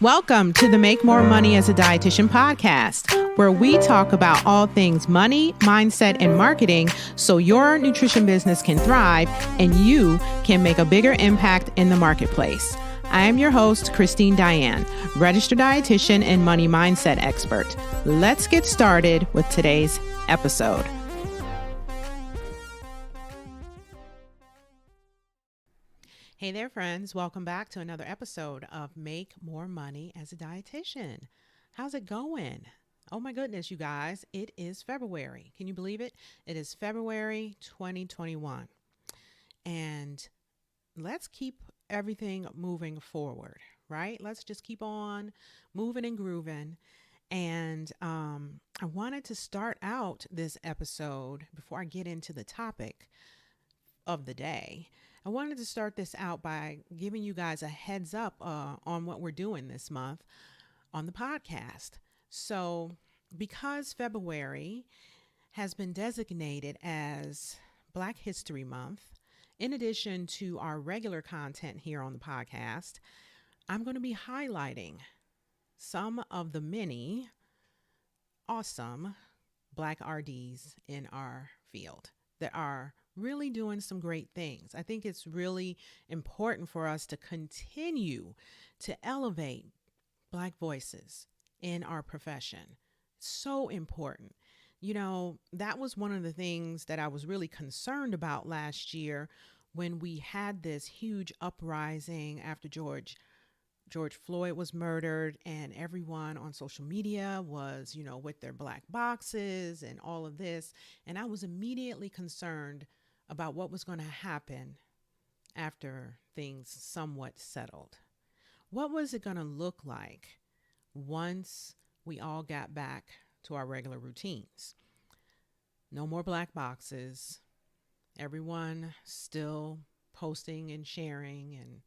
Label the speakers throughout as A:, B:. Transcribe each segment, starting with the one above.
A: Welcome to the Make More Money as a Dietitian podcast, where we talk about all things money, mindset, and marketing so your nutrition business can thrive and you can make a bigger impact in the marketplace. I am your host, Dyan, registered dietitian and money mindset expert. Let's get started with today's episode. Hey there, friends. Welcome back to another episode of Make More Money as a Dietitian. How's it going? Oh my goodness, you guys. It is February. Can you believe it? It is February 2021. And let's keep everything moving forward, right? Let's just keep on moving and grooving. And I wanted to start out this episode before I get into the topic of the day. I wanted to start this out by giving you guys a heads up on what we're doing this month on the podcast. So because February has been designated as Black History Month, in addition to our regular content here on the podcast, I'm going to be highlighting some of the many awesome Black RDs in our field that are really doing some great things. I think it's really important for us to continue to elevate Black voices in our profession. So important. You know, that was one of the things that I was really concerned about last year when we had this huge uprising after George Floyd was murdered, and everyone on social media was, with their black boxes and all of this. And I was immediately concerned about what was going to happen after things somewhat settled. What was it going to look like once we all got back to our regular routines? No more black boxes. Everyone still posting and sharing and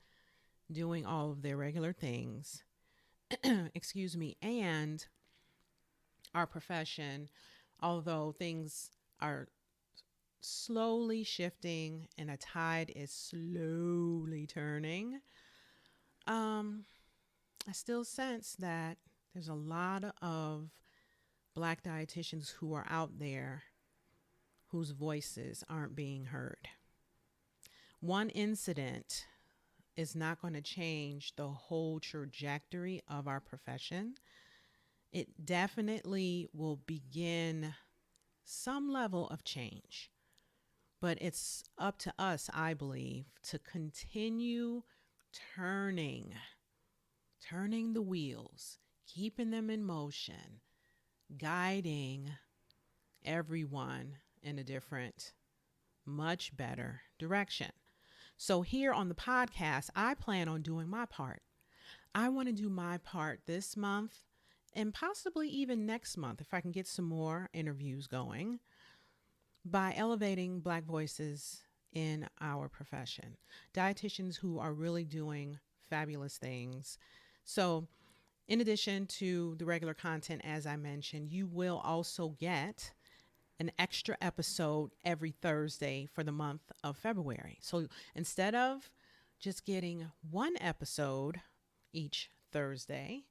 A: doing all of their regular things. Excuse me. And our profession, although things are slowly shifting and a tide is slowly turning, I still sense that there's a lot of Black dietitians who are out there whose voices aren't being heard. One incident is not going to change the whole trajectory of our profession. It definitely will begin some level of change. But it's up to us, I believe, to continue turning the wheels, keeping them in motion, guiding everyone in a different, much better direction. So here on the podcast, I plan on doing my part. I want to do my part this month and possibly even next month if I can get some more interviews going, by elevating Black voices in our profession, dietitians who are really doing fabulous things. So in addition to the regular content, as I mentioned, you will also get an extra episode every Thursday for the month of February. So instead of just getting one episode each Thursday,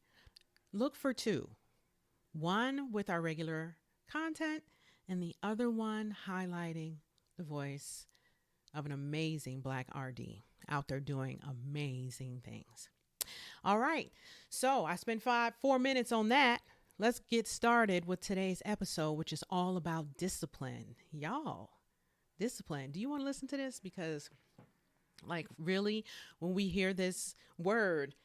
A: look for two. One with our regular content and the other one highlighting the voice of an amazing Black RD out there doing amazing things. All right. So I spent 4 minutes on that. Let's get started with today's episode, which is all about discipline. Y'all, discipline. Do you want to listen to this? Because really, when we hear this word,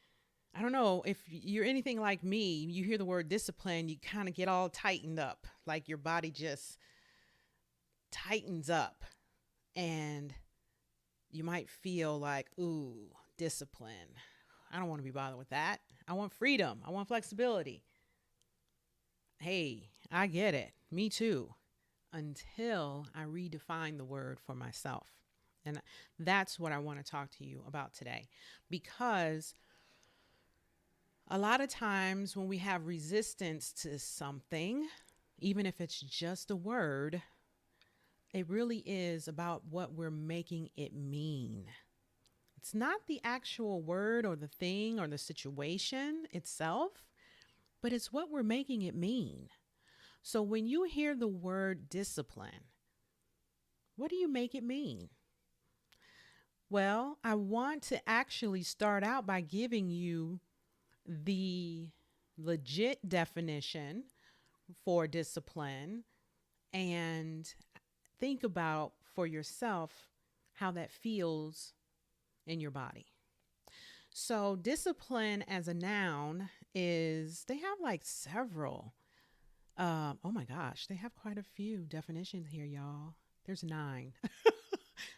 A: I don't know if you're anything like me, you hear the word discipline, you kind of get all tightened up, like your body just tightens up, and you might feel like, ooh, discipline. I don't want to be bothered with that. I want freedom. I want flexibility. Hey, I get it. Me too. Until I redefine the word for myself. And that's what I want to talk to you about today, because a lot of times when we have resistance to something, even if it's just a word, it really is about what we're making it mean. It's not the actual word or the thing or the situation itself, but it's what we're making it mean. So when you hear the word discipline, what do you make it mean? Well, I want to actually start out by giving you the legit definition for discipline and think about for yourself how that feels in your body. So, discipline as a noun is, they have like several. Oh my gosh, they have quite a few definitions here, y'all. There's 9.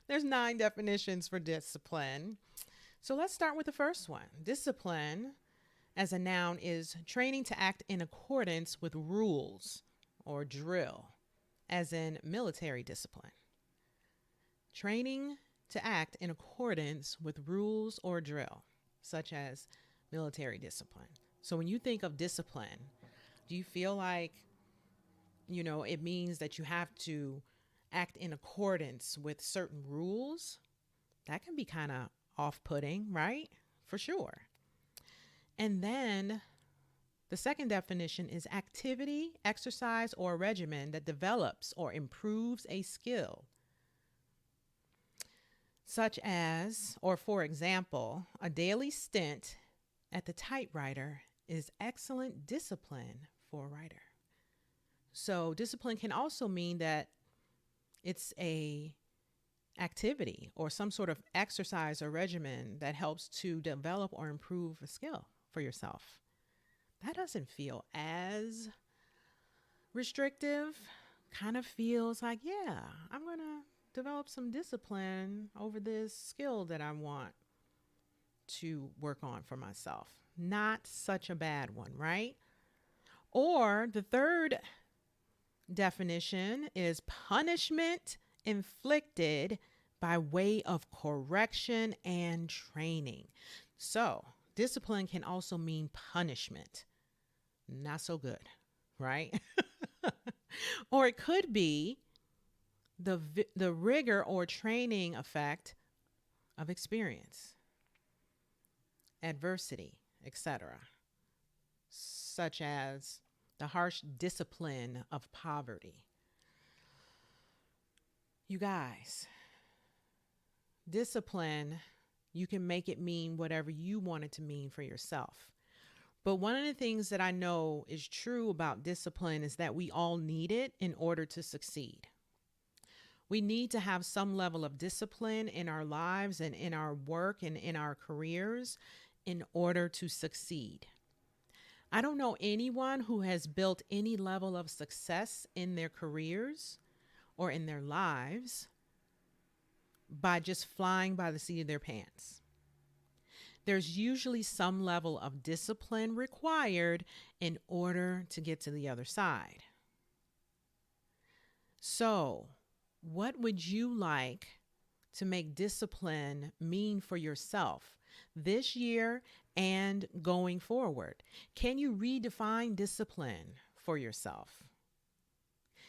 A: There's 9 definitions for discipline. So, let's start with the first one. Discipline as a noun is training to act in accordance with rules or drill, as in military discipline. Training to act in accordance with rules or drill, such as military discipline. So when you think of discipline, do you feel like, it means that you have to act in accordance with certain rules? That can be kind of off-putting, right? For sure. And then the second definition is activity, exercise, or regimen that develops or improves a skill, such as, or for example, a daily stint at the typewriter is excellent discipline for a writer. So discipline can also mean that it's a activity or some sort of exercise or regimen that helps to develop or improve a skill for yourself. That doesn't feel as restrictive. Kind of feels like, yeah, I'm going to develop some discipline over this skill that I want to work on for myself. Not such a bad one, right? Or the third definition is punishment inflicted by way of correction and training. So discipline can also mean punishment. Not so good, right? Or it could be the rigor or training effect of experience, adversity, etc., such as the harsh discipline of poverty. You guys, discipline, you can make it mean whatever you want it to mean for yourself. But one of the things that I know is true about discipline is that we all need it in order to succeed. We need to have some level of discipline in our lives and in our work and in our careers in order to succeed. I don't know anyone who has built any level of success in their careers or in their lives by just flying by the seat of their pants. There's usually some level of discipline required in order to get to the other side. So, what would you like to make discipline mean for yourself this year and going forward? Can you redefine discipline for yourself?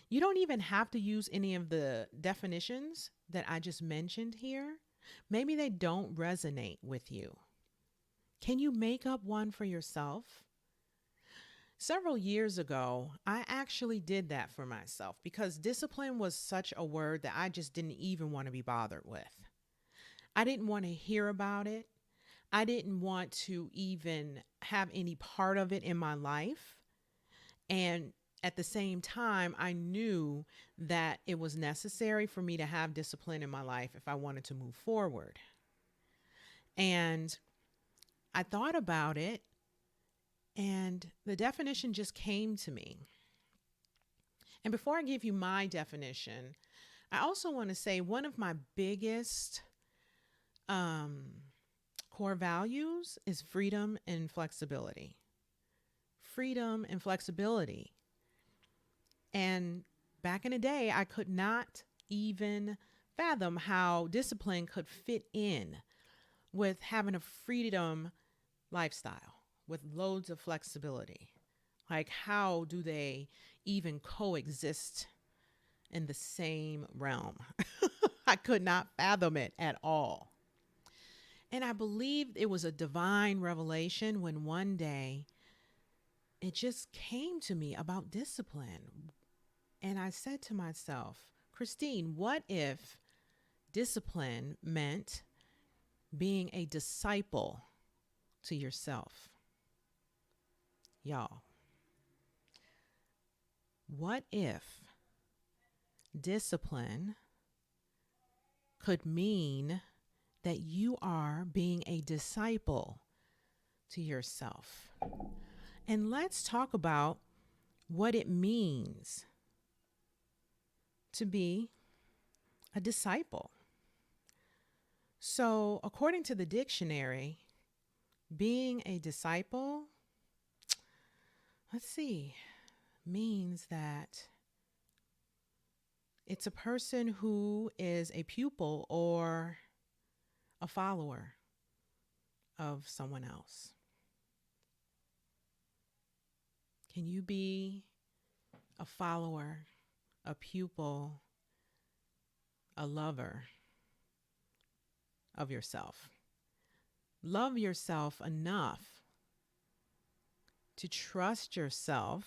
A: You don't even have to use any of the definitions that I just mentioned here. Maybe they don't resonate with you. Can you make up one for yourself? Several years ago, I actually did that for myself because discipline was such a word that I just didn't even want to be bothered with. I didn't want to hear about it. I didn't want to even have any part of it in my life. And at the same time, I knew that it was necessary for me to have discipline in my life if I wanted to move forward. And I thought about it, and the definition just came to me. And before I give you my definition, I also want to say one of my biggest core values is freedom and flexibility. Freedom and flexibility. And back in the day, I could not even fathom how discipline could fit in with having a freedom lifestyle with loads of flexibility. Like, how do they even coexist in the same realm? I could not fathom it at all. And I believe it was a divine revelation when one day it just came to me about discipline. And I said to myself, Christine, what if discipline meant being a disciple to yourself? Y'all, what if discipline could mean that you are being a disciple to yourself? And let's talk about what it means to be a disciple. So, according to the dictionary, being a disciple, let's see, means that it's a person who is a pupil or a follower of someone else. Can you be a follower, a pupil, a lover of yourself? Love yourself enough to trust yourself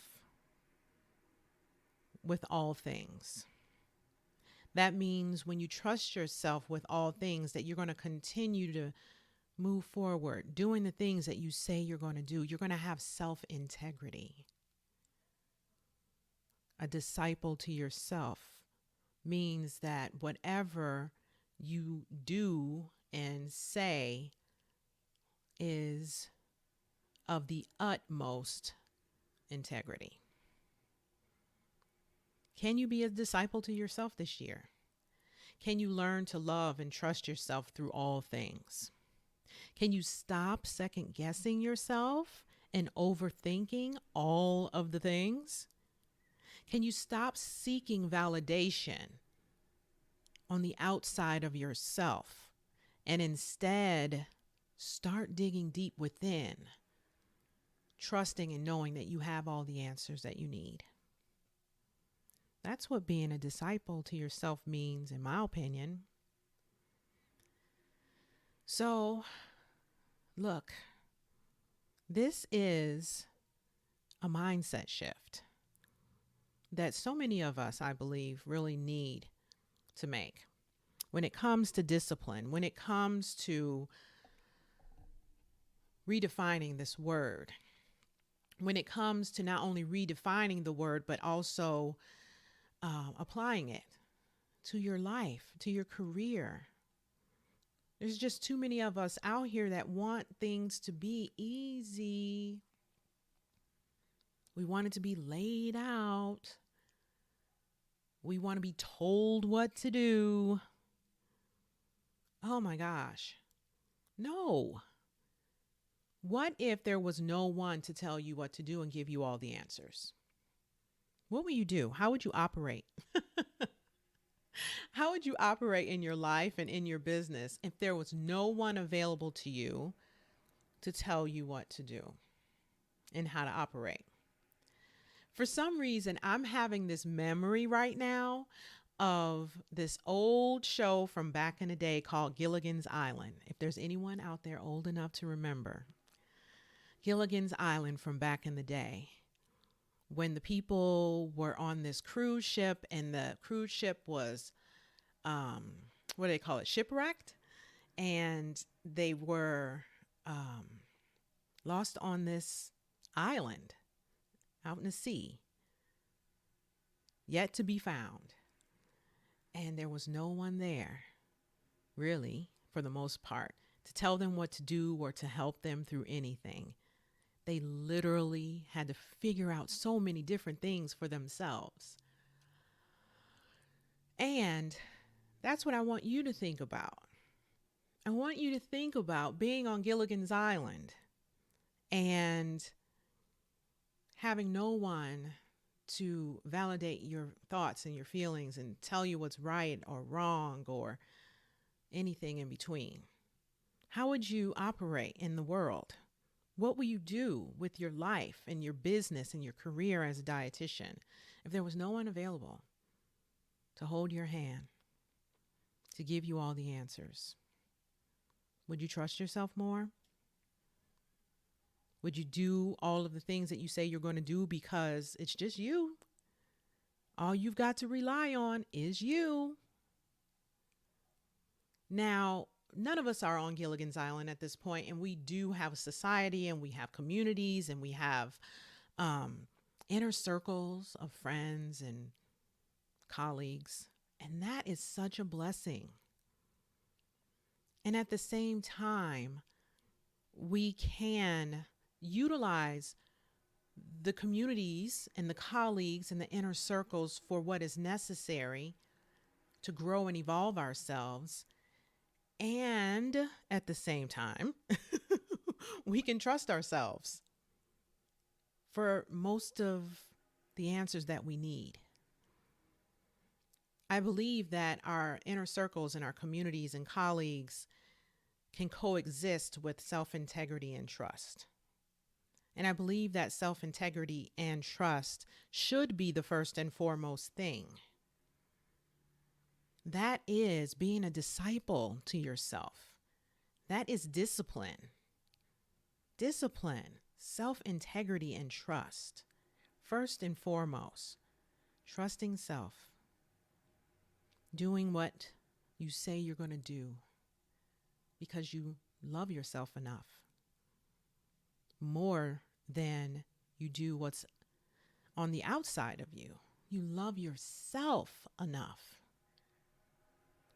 A: with all things. That means when you trust yourself with all things, that you're going to continue to move forward, doing the things that you say you're going to do. You're going to have self-integrity. A disciple to yourself means that whatever you do and say is of the utmost integrity. Can you be a disciple to yourself this year? Can you learn to love and trust yourself through all things? Can you stop second guessing yourself and overthinking all of the things? Can you stop seeking validation on the outside of yourself and instead start digging deep within, trusting and knowing that you have all the answers that you need? That's what being a disciple to yourself means, in my opinion. So, look, this is a mindset shift that so many of us, I believe, really need to make. When it comes to discipline, when it comes to redefining this word, when it comes to not only redefining the word, but also applying it to your life, to your career. There's just too many of us out here that want things to be easy. We want it to be laid out. We want to be told what to do. Oh my gosh. No. What if there was no one to tell you what to do and give you all the answers? What would you do? How would you operate? How would you operate in your life and in your business if there was no one available to you to tell you what to do and how to operate? For some reason, I'm having this memory right now of this old show from back in the day called Gilligan's Island. If there's anyone out there old enough to remember Gilligan's Island from back in the day, when the people were on this cruise ship and the cruise ship was, what do they call it? Shipwrecked. And they were lost on this island out in the sea, yet to be found. And there was no one there, really, for the most part, to tell them what to do or to help them through anything. They literally had to figure out so many different things for themselves. And that's what I want you to think about. I want you to think about being on Gilligan's Island and having no one to validate your thoughts and your feelings and tell you what's right or wrong or anything in between. How would you operate in the world? What will you do with your life and your business and your career as a dietitian if there was no one available to hold your hand, to give you all the answers? Would you trust yourself more? Would you do all of the things that you say you're going to do because it's just you? All you've got to rely on is you. Now, none of us are on Gilligan's Island at this point, and we do have a society, and we have communities, and we have inner circles of friends and colleagues, and that is such a blessing. And at the same time, we can utilize the communities and the colleagues and the inner circles for what is necessary to grow and evolve ourselves. And at the same time, we can trust ourselves for most of the answers that we need. I believe that our inner circles and our communities and colleagues can coexist with self-integrity and trust. And I believe that self-integrity and trust should be the first and foremost thing. That is being a disciple to yourself. That is discipline. Discipline, self-integrity, and trust. First and foremost, trusting self. Doing what you say you're going to do because you love yourself enough. More than you do what's on the outside of you. You love yourself enough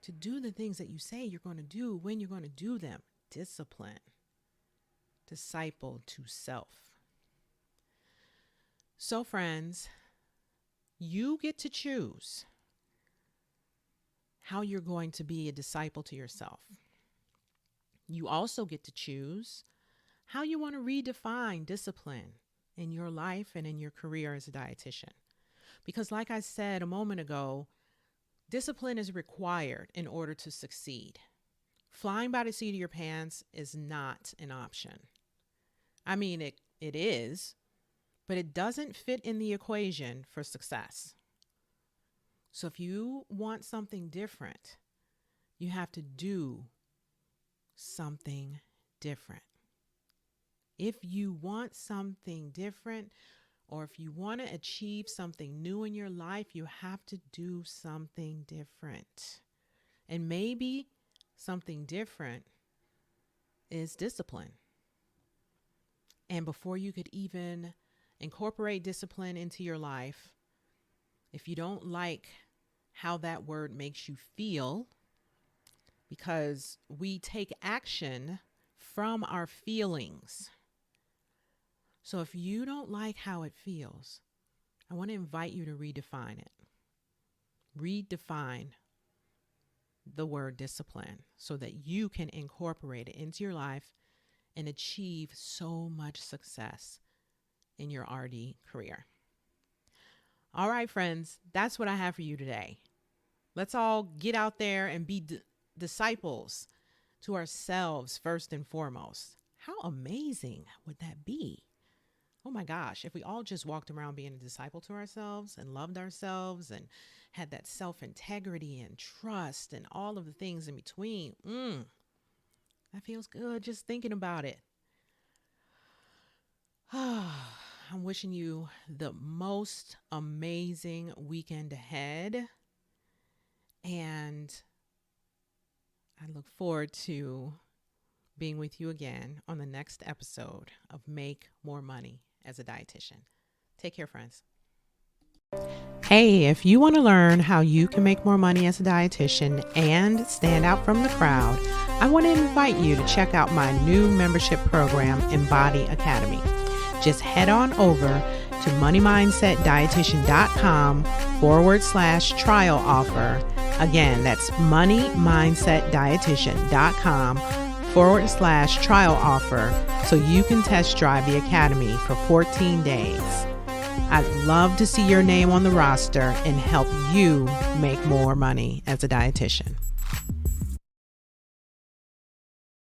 A: to do the things that you say you're going to do when you're going to do them. Discipline. Disciple to self. So friends, you get to choose how you're going to be a disciple to yourself. You also get to choose how you want to redefine discipline in your life and in your career as a dietitian. Because like I said a moment ago, discipline is required in order to succeed. Flying by the seat of your pants is not an option. I mean, it is, but it doesn't fit in the equation for success. So if you want something different, you have to do something different. If you want something different, or if you want to achieve something new in your life, you have to do something different. And maybe something different is discipline. And before you could even incorporate discipline into your life, if you don't like how that word makes you feel, because we take action from our feelings. So if you don't like how it feels, I want to invite you to redefine it. Redefine the word discipline so that you can incorporate it into your life and achieve so much success in your RD career. All right, friends, that's what I have for you today. Let's all get out there and be disciples to ourselves first and foremost. How amazing would that be? Oh my gosh, if we all just walked around being a disciple to ourselves and loved ourselves and had that self-integrity and trust and all of the things in between. That feels good just thinking about it. I'm wishing you the most amazing weekend ahead. And I look forward to being with you again on the next episode of Make More Money as a Dietitian. Take care, friends. Hey, if you want to learn how you can make more money as a dietitian and stand out from the crowd, I want to invite you to check out my new membership program, Embody Academy. Just head on over to moneymindsetdietitian.com/trial offer. Again, that's moneymindsetdietitian.com/trial offer so you can test drive the Academy for 14 days. I'd love to see your name on the roster and help you make more money as a dietitian.